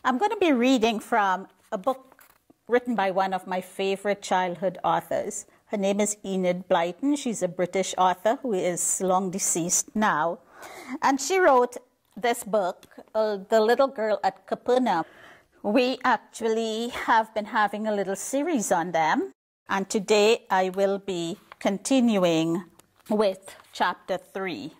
I'm going to be reading from a book written by one of my favorite childhood authors. Her name is Enid Blyton. She's a British author who is long deceased now. And she wrote this book, The Little Girl at Capernaum. We actually have been having a little series on them. And today I will be continuing with chapter 3.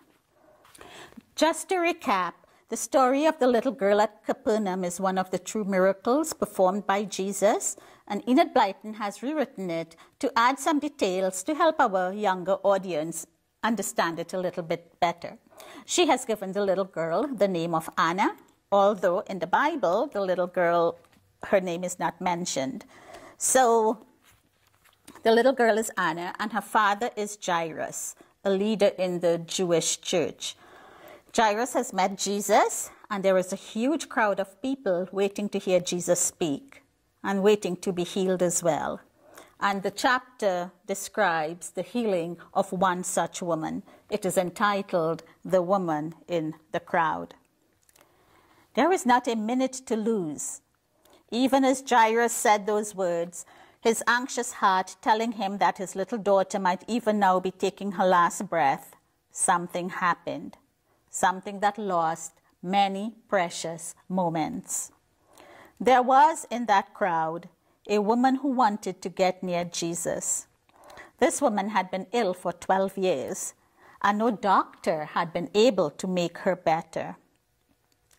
Just to recap, the story of the little girl at Capernaum is one of the true miracles performed by Jesus, and Enid Blyton has rewritten it to add some details to help our younger audience understand it a little bit better. She has given the little girl the name of Anna, although in the Bible, the little girl, her name is not mentioned. So the little girl is Anna, and her father is Jairus, a leader in the Jewish church. Jairus has met Jesus, and there is a huge crowd of people waiting to hear Jesus speak and waiting to be healed as well. And the chapter describes the healing of one such woman. It is entitled, The Woman in the Crowd. There is not a minute to lose. Even as Jairus said those words, his anxious heart telling him that his little daughter might even now be taking her last breath, something happened. Something that lost many precious moments. There was in that crowd a woman who wanted to get near Jesus. This woman had been ill for 12 years, and no doctor had been able to make her better.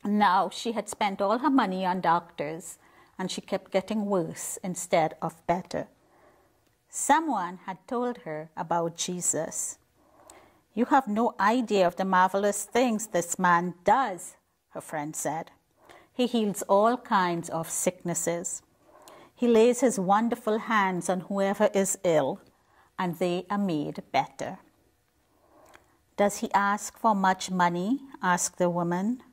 Now she had spent all her money on doctors, and she kept getting worse instead of better. Someone had told her about Jesus. "You have no idea of the marvelous things this man does," her friend said. "He heals all kinds of sicknesses. He lays his wonderful hands on whoever is ill, and they are made better." "Does he ask for much money?" asked the woman.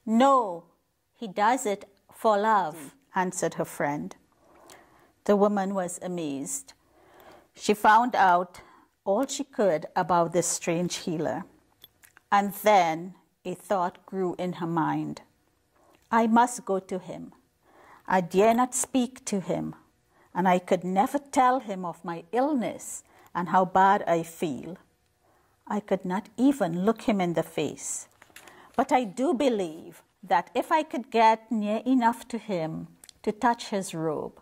"No, he does it for love," answered her friend. The woman was amazed. She found out all she could about this strange healer. And then a thought grew in her mind. "I must go to him. I dare not speak to him, and I could never tell him of my illness and how bad I feel. I could not even look him in the face. But I do believe that if I could get near enough to him to touch his robe,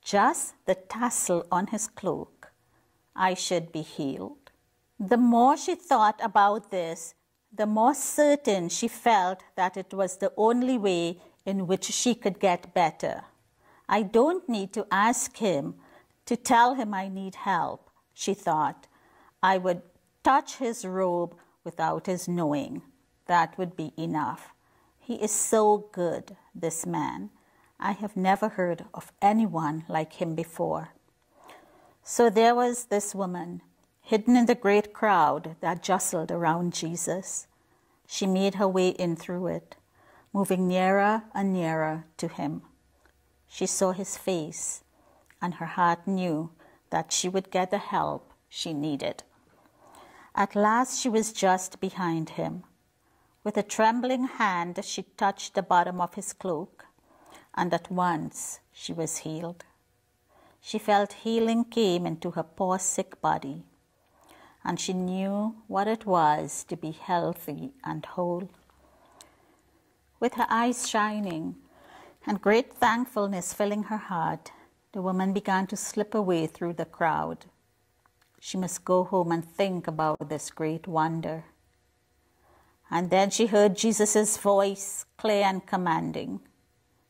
just the tassel on his cloak, I should be healed." The more she thought about this, the more certain she felt that it was the only way in which she could get better. "I don't need to ask him to tell him I need help," she thought. "I would touch his robe without his knowing. That would be enough. He is so good, this man. I have never heard of anyone like him before." So there was this woman, hidden in the great crowd that jostled around Jesus. She made her way in through it, moving nearer and nearer to him. She saw his face, and her heart knew that she would get the help she needed. At last she was just behind him. With a trembling hand, she touched the bottom of his cloak, and at once she was healed. She felt healing came into her poor sick body, and she knew what it was to be healthy and whole. With her eyes shining and great thankfulness filling her heart, the woman began to slip away through the crowd. She must go home and think about this great wonder. And then she heard Jesus' voice, clear and commanding.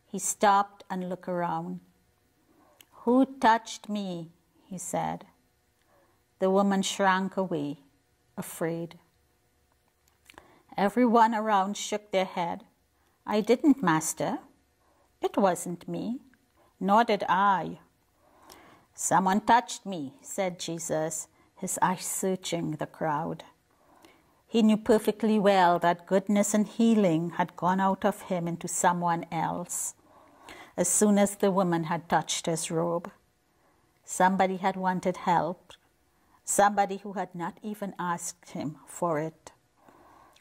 He stopped and looked around. "Who touched me?" he said. The woman shrank away, afraid. Everyone around shook their head. "I didn't, Master. It wasn't me, nor did I." "Someone touched me," said Jesus, his eyes searching the crowd. He knew perfectly well that goodness and healing had gone out of him into someone else. As soon as the woman had touched his robe, somebody had wanted help, somebody who had not even asked him for it,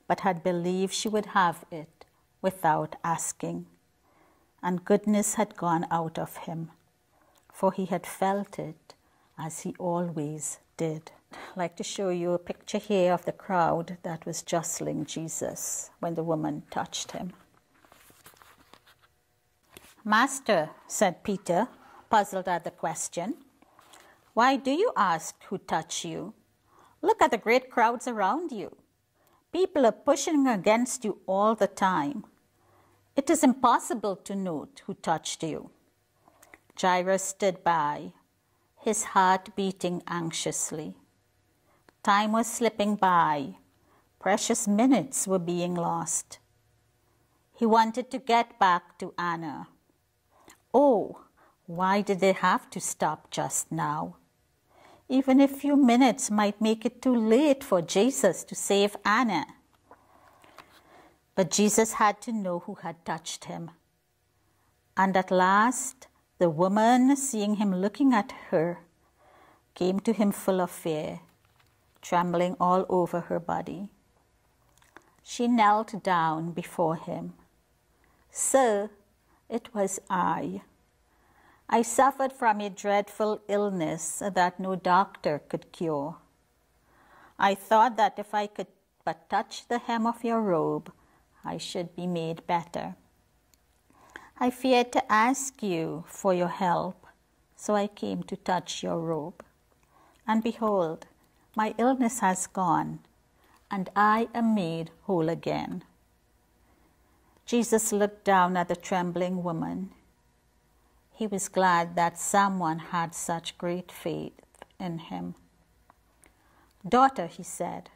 but had believed she would have it without asking. and goodness had gone out of him, for he had felt it as he always did. I'd like to show you a picture here of the crowd that was jostling Jesus when the woman touched him. "Master," said Peter, puzzled at the question, "why do you ask who touched you? Look at the great crowds around you. People are pushing against you all the time. It is impossible to note who touched you." Jairus stood by, his heart beating anxiously. Time was slipping by. Precious minutes were being lost. He wanted to get back to Anna. Oh, why did they have to stop just now? Even a few minutes might make it too late for Jesus to save Anna. But Jesus had to know who had touched him. And at last, the woman, seeing him looking at her, came to him full of fear, trembling all over her body. She knelt down before him. "Sir, it was I. I suffered from a dreadful illness that no doctor could cure. I thought that if I could but touch the hem of your robe, I should be made better. I feared to ask you for your help, so I came to touch your robe. And behold, my illness has gone, and I am made whole again." Jesus looked down at the trembling woman. He was glad that someone had such great faith in him. "Daughter," he said,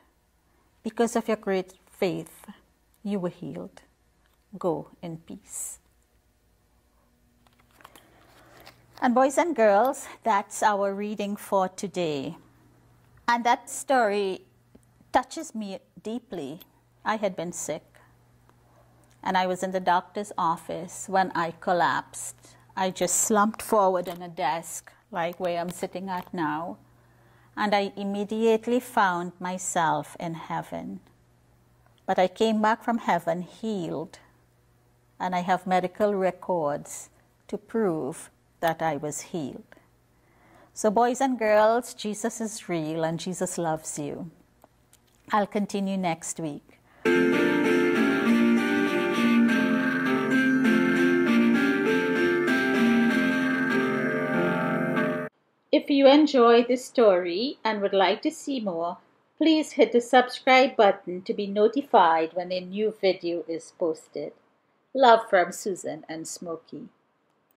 "because of your great faith, you were healed. Go in peace." And boys and girls, that's our reading for today. And that story touches me deeply. I had been sick, and I was in the doctor's office when I collapsed. I just slumped forward on a desk, like where I'm sitting at now, and I immediately found myself in heaven. But I came back from heaven healed, and I have medical records to prove that I was healed. So boys and girls, Jesus is real and Jesus loves you. I'll continue next week. If you enjoy this story and would like to see more, please hit the subscribe button to be notified when a new video is posted. Love from Susan and Smokey.